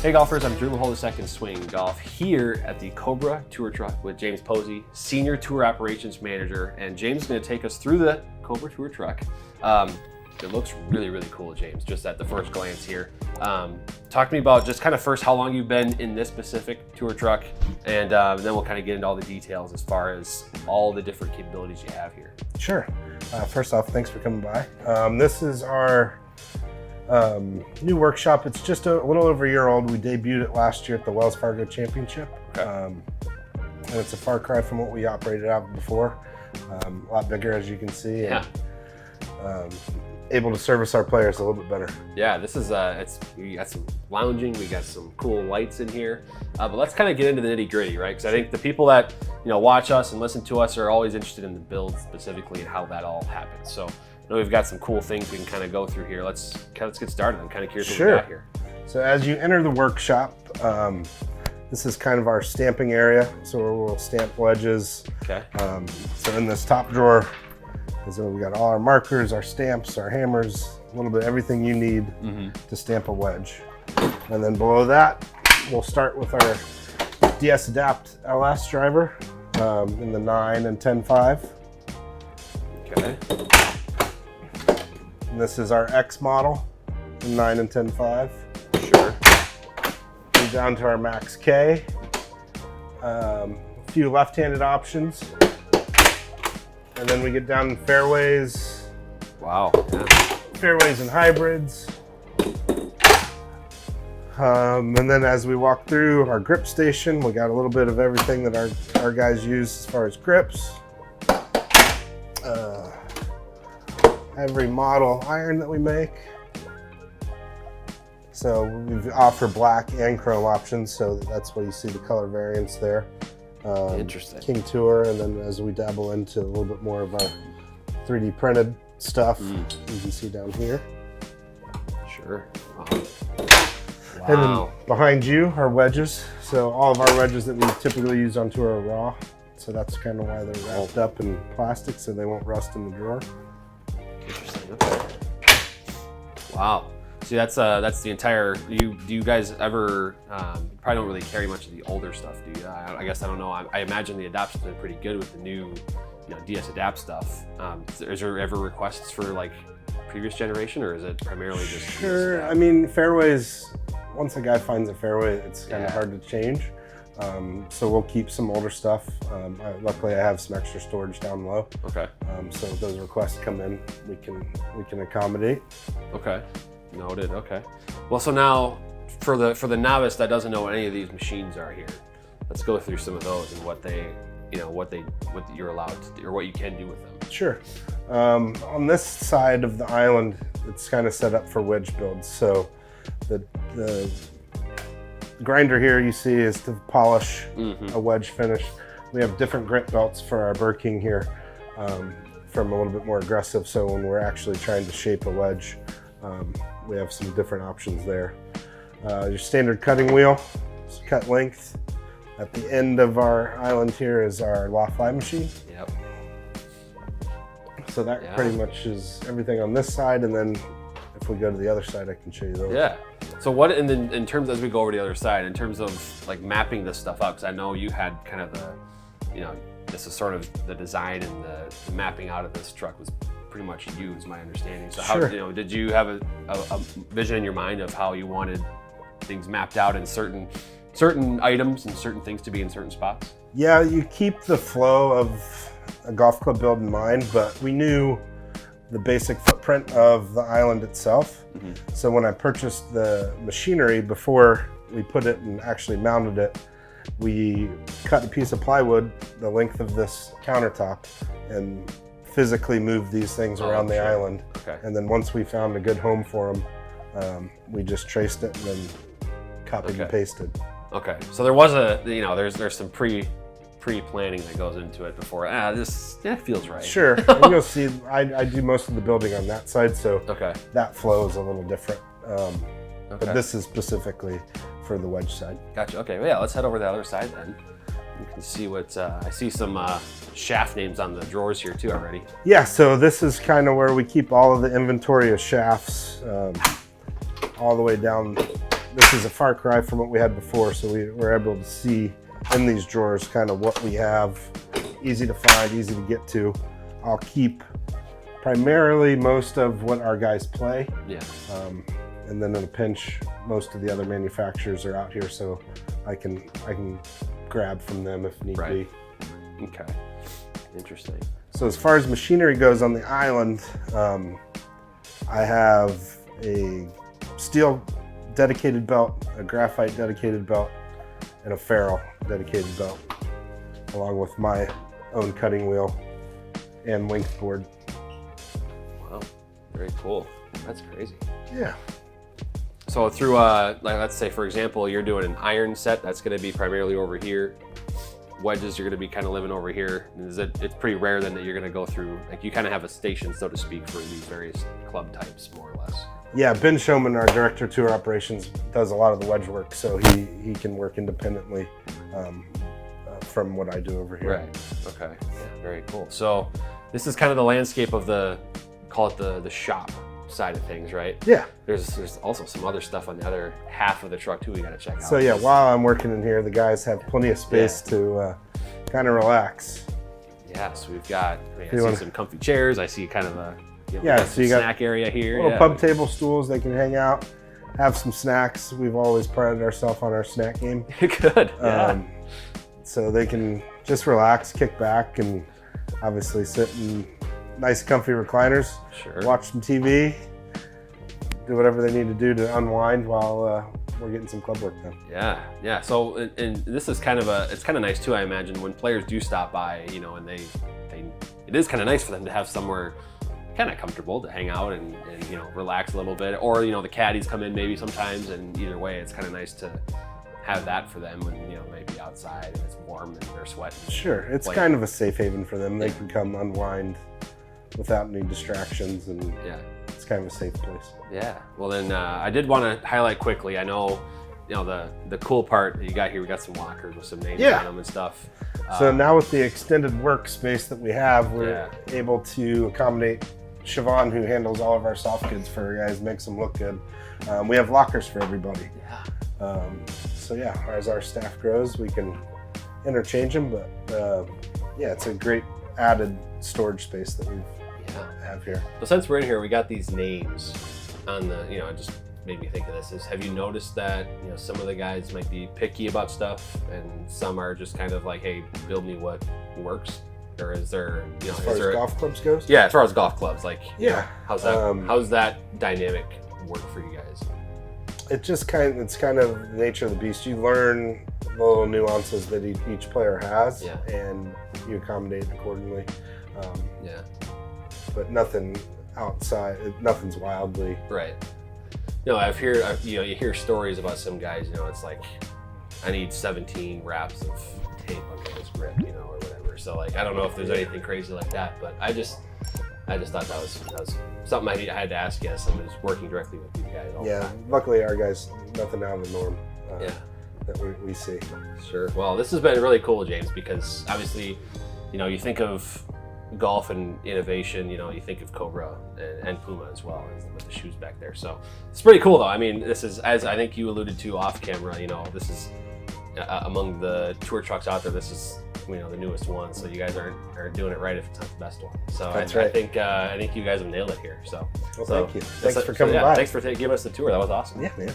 Hey golfers, I'm Drew Mahowald, II Swing Golf here at the Cobra Tour Truck with James Posey, Senior Tour Operations Manager, and James is going to take us through the Cobra Tour Truck. It looks really, really cool, James, just at the first glance here. Talk to me about just kind of first how long you've been in this specific tour truck, and then we'll kind of get into all the details as far as all the different capabilities you have here. Sure. First off, thanks for coming by. This is our new workshop. It's just a little over a year old. We debuted it last year at the Wells Fargo Championship. Okay. And it's a far cry from what we operated out before. A lot bigger, as you can see. Yeah. And, able to service our players a little bit better. Yeah, this is we got some lounging, we got some cool lights in here, but let's kind of get into the nitty gritty, right? Because I think the people that watch us and listen to us are always interested in the build specifically and how that all happens. So I know we've got some cool things we can kind of go through here. Let's get started. I'm kind of curious what we got here. So as you enter the workshop, this is kind of our stamping area. So we'll stamp wedges. Okay. So in this top drawer, so we got all our markers, our stamps, our hammers, a little bit everything you need to stamp a wedge. And then below that, we'll start with our DS Adapt LS driver in the 9 and 10.5. Okay. And this is our X model in 9 and 10.5. Sure. Move down to our Max K. A few left-handed options. And then we get down to fairways. Wow. Yeah. Fairways and hybrids. And then as we walk through our grip station, we got a little bit of everything that our guys use as far as grips. Every model iron that we make. So we offer black and chrome options, so that's why you see the color variants there. Interesting. King Tour, and then as we dabble into a little bit more of our 3D printed stuff, you can see down here. Sure. Wow. And then behind you are wedges. So all of our wedges that we typically use on tour are raw. So that's kind of why they're wrapped up in plastic so they won't rust in the drawer. Interesting. Okay. Wow. See, that's the entire. Do you guys ever? Probably don't really carry much of the older stuff, do you? I guess I don't know. I imagine the adaption's been pretty good with the new, DS Adapt stuff. Is there ever requests for like previous generation, or is it primarily just? Sure. I mean, fairways. Once a guy finds a fairway, it's kind of hard to change. So we'll keep some older stuff. Luckily, I have some extra storage down low. Okay. So if those requests come in, we can accommodate. Okay. Noted. Okay. Well, so now for the novice that doesn't know what any of these machines are here, let's go through some of those and what you're allowed to do or what you can do with them. Sure. On this side of the island, it's kind of set up for wedge builds. So the grinder here you see is to polish a wedge finish. We have different grit belts for our Burr King here, from a little bit more aggressive. So when we're actually trying to shape a wedge, we have some different options there. Your standard cutting wheel, cut length. At the end of our island here is our loft fly machine. Yep. So that pretty much is everything on this side, and then if we go to the other side, I can show you those. Yeah. So what, and then in terms, as we go over to the other side, in terms of like mapping this stuff up, because I know you had kind of this is sort of the design and the mapping out of this truck was pretty much you, is my understanding. So how, did you have a vision in your mind of how you wanted things mapped out in certain items and certain things to be in certain spots? Yeah, you keep the flow of a golf club build in mind, but we knew the basic footprint of the island itself. So when I purchased the machinery, before we put it and actually mounted it, we cut a piece of plywood the length of this countertop and physically moved these things around the island. Okay. And then once we found a good home for them, we just traced it and then copied and pasted. Okay, so there was there's some pre-planning that goes into it before. This feels right. Sure, and you'll see. I do most of the building on that side, so that flow is a little different. But this is specifically for the wedge side. Gotcha. Okay, well, yeah, let's head over to the other side then. You can see what I see some shaft names on the drawers here too already. Yeah, so this is kind of where we keep all of the inventory of shafts, all the way down this is a far cry from what we had before, so we're able to see in these drawers kind of what we have, easy to find, easy to get to. I'll keep primarily most of what our guys play. Yeah. And then in a pinch, most of the other manufacturers are out here, so I can grab from them if need be. Okay. Interesting. So as far as machinery goes on the island, I have a steel dedicated belt, a graphite dedicated belt, and a ferrule dedicated belt, along with my own cutting wheel and length board. Wow, very cool. That's crazy. Yeah. So through, like, let's say for example, you're doing an iron set, that's going to be primarily over here. Wedges, you're going to be kind of living over here. It's pretty rare then that you're going to go through, like, you kind of have a station, so to speak, for these various club types, more or less. Yeah, Ben Showman, our director of tour operations, does a lot of the wedge work, so he can work independently from what I do over here. Right. Okay. Yeah, very cool. So this is kind of the landscape of call it the shop side of things, right? Yeah. There's also some other stuff on the other half of the truck too we got to check out. So yeah, while I'm working in here, the guys have plenty of space to kind of relax. Yeah, so we've got, I see some comfy chairs. I see kind of a so you got snack area here. Little pub table stools, they can hang out, have some snacks. We've always prided ourselves on our snack game. Good. Yeah. So they can just relax, kick back, and obviously sit in nice comfy recliners, watch some TV, do whatever they need to do to unwind while we're getting some club work done. Yeah. So, and this is it's kind of nice too, I imagine, when players do stop by, and it is kind of nice for them to have somewhere kind of comfortable to hang out and relax a little bit, or the caddies come in maybe sometimes, and either way it's kind of nice to have that for them when maybe outside and it's warm and they're sweating. Sure, it's kind of a safe haven for them. They can come unwind without any distractions, and it's kind of a safe place. Yeah. Well, then I did want to highlight quickly. I know, the cool part that you got here. We got some lockers with some names on them and stuff. So now with the extended workspace that we have, we're able to accommodate Siobhan, who handles all of our soft goods for our guys, makes them look good. We have lockers for everybody. So as our staff grows, we can interchange them. But it's a great added storage space that we have here. So since we're in here, we got these names on the, it just made me think of this. Have you noticed that some of the guys might be picky about stuff, and some are just kind of like, hey, build me what works? Or is there, as far as golf clubs goes? Yeah, as far as golf clubs, like, how's how's that dynamic work for you guys? It's kind of the nature of the beast. You learn the little nuances that each player has, and you accommodate accordingly. But nothing outside, nothing's wildly right. I've heard, you hear stories about some guys. It's like, I need 17 wraps of tape under this grip, or whatever. So like, I don't know if there's anything crazy like that, but I just thought that was something I had to ask you as someone who's working directly with these guys all the time. Luckily our guys, nothing out of the norm that we see. Sure. Well, this has been really cool, James, because obviously, you think of golf and innovation, you think of Cobra and Puma as well, with the shoes back there. So it's pretty cool though. I mean, this is, as I think you alluded to off camera, this is among the tour trucks out there, this is the newest one, so you guys aren't doing it right if it's not the best one. So I think you guys have nailed it here. So thank you. Thanks for coming by. Thanks for giving us the tour. That was awesome. Yeah, man.